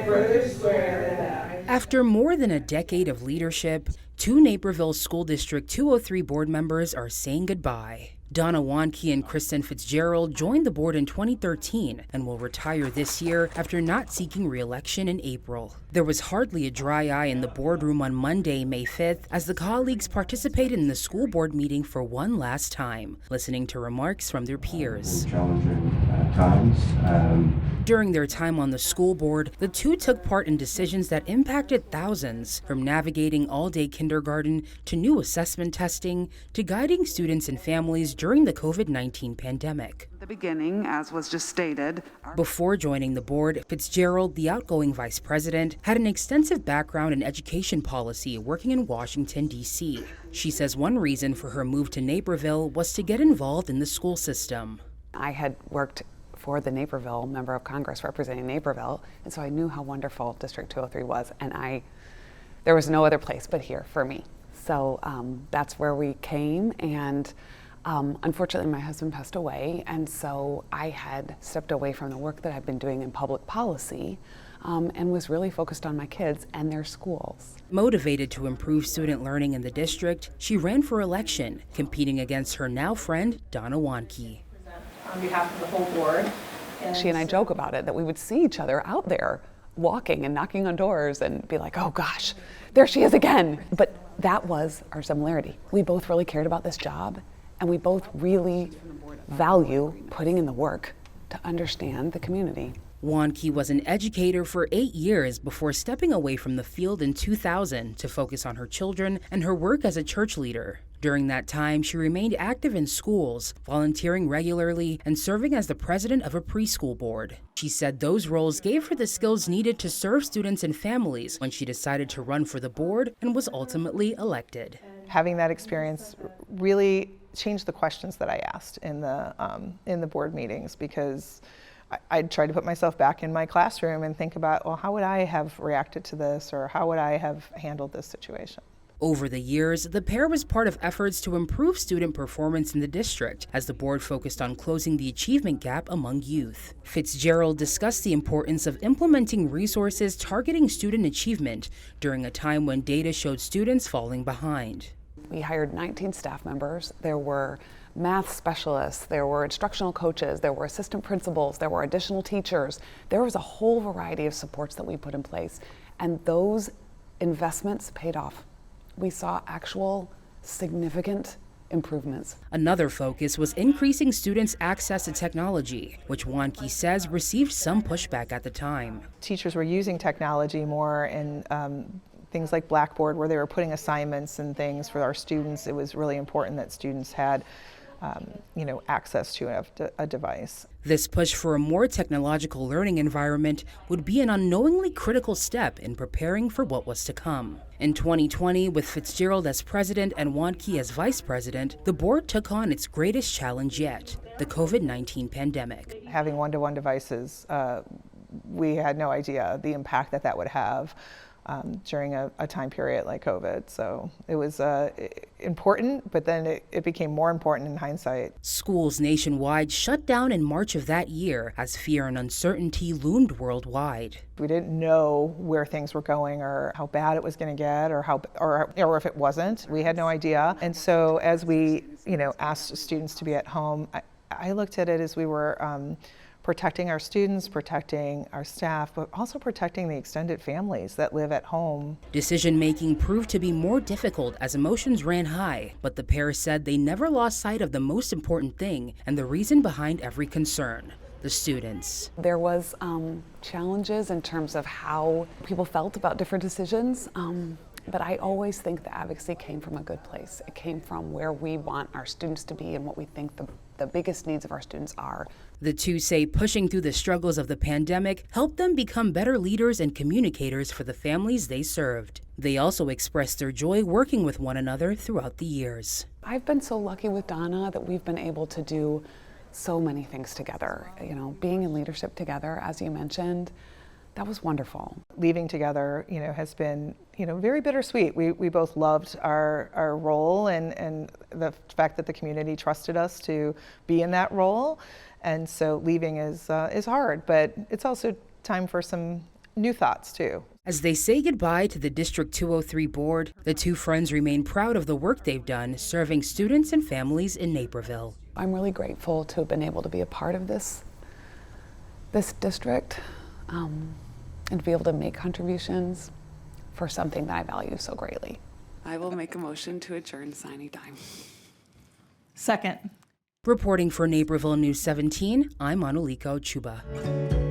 further swear that After more than a decade of leadership, two Naperville School District 203 board members are saying goodbye. Donna, Wandke, and Kristin Fitzgerald joined the board in 2013 and will retire this year after not seeking re-election in April. There was hardly a dry eye in the boardroom on Monday, May 5th, as the colleagues participated in the school board meeting for one last time, listening to remarks from their peers. Challenging times. During their time on the school board, the two took part in decisions that impacted thousands, from navigating all-day kindergarten to new assessment testing to guiding students and families during the COVID-19 pandemic. The beginning, as was just stated. Before joining the board, Fitzgerald, the outgoing vice president, had an extensive background in education policy working in Washington, D.C. She says one reason for her move to Naperville was to get involved in the school system. I had worked for the Naperville Member of Congress representing Naperville, and so I knew how wonderful District 203 was, and there was no other place but here for me. So that's where we came, and unfortunately my husband passed away, and so I had stepped away from the work that I've been doing in public policy and was really focused on my kids and their schools. Motivated to improve student learning in the district, she ran for election, competing against her now friend, Donna Wandke. on behalf of the whole board. She and I joke about it, that we would see each other out there walking and knocking on doors and be like, oh gosh, there she is again. But that was our similarity. We both really cared about this job, and we both really value putting in the work to understand the community. Wandke was an educator for 8 years before stepping away from the field in 2000 to focus on her children and her work as a church leader. During that time, she remained active in schools, volunteering regularly, and serving as the president of a preschool board. She said those roles gave her the skills needed to serve students and families when she decided to run for the board and was ultimately elected. Having that experience really changed the questions that I asked in the board meetings, because I'd try to put myself back in my classroom and think about, well, how would I have reacted to this, or how would I have handled this situation? Over the years, the pair was part of efforts to improve student performance in the district as the board focused on closing the achievement gap among youth. Fitzgerald discussed the importance of implementing resources targeting student achievement during a time when data showed students falling behind. We hired 19 staff members. There were math specialists, there were instructional coaches, there were assistant principals, there were additional teachers. There was a whole variety of supports that we put in place, and those investments paid off. We saw actual significant improvements. Another focus was increasing students' access to technology, which Wandke says received some pushback at the time. Teachers were using technology more in things like Blackboard, where they were putting assignments and things for our students. It was really important that students had access to a device. This push for a more technological learning environment would be an unknowingly critical step in preparing for what was to come. In 2020, with Fitzgerald as president and Wandke as vice president, the board took on its greatest challenge yet, the COVID-19 pandemic. Having one-to-one devices, we had no idea the impact that would have during a time period like COVID. So it was important, but then it became more important in hindsight. Schools nationwide shut down in March of that year as fear and uncertainty loomed worldwide. We didn't know where things were going, or how bad it was going to get, or if it wasn't. We had no idea. And so as we asked students to be at home, I looked at it as we were protecting our students, protecting our staff, but also protecting the extended families that live at home. Decision-making proved to be more difficult as emotions ran high, but the pair said they never lost sight of the most important thing and the reason behind every concern: the students. There was challenges in terms of how people felt about different decisions, but I always think the advocacy came from a good place. It came from where we want our students to be and what we think the biggest needs of our students are. The two say pushing through the struggles of the pandemic helped them become better leaders and communicators for the families they served. They also expressed their joy working with one another throughout the years. I've been so lucky with Donna that we've been able to do so many things together. Being in leadership together, as you mentioned, that was wonderful. Leaving together, has been, very bittersweet. We both loved our role and the fact that the community trusted us to be in that role. And so leaving is hard, but it's also time for some new thoughts too. As they say goodbye to the District 203 board, the two friends remain proud of the work they've done serving students and families in Naperville. I'm really grateful to have been able to be a part of this district and to be able to make contributions for something that I value so greatly. I will make a motion to adjourn signing time. Second. Reporting for Naperville News 17, I'm Anuliko Chuba.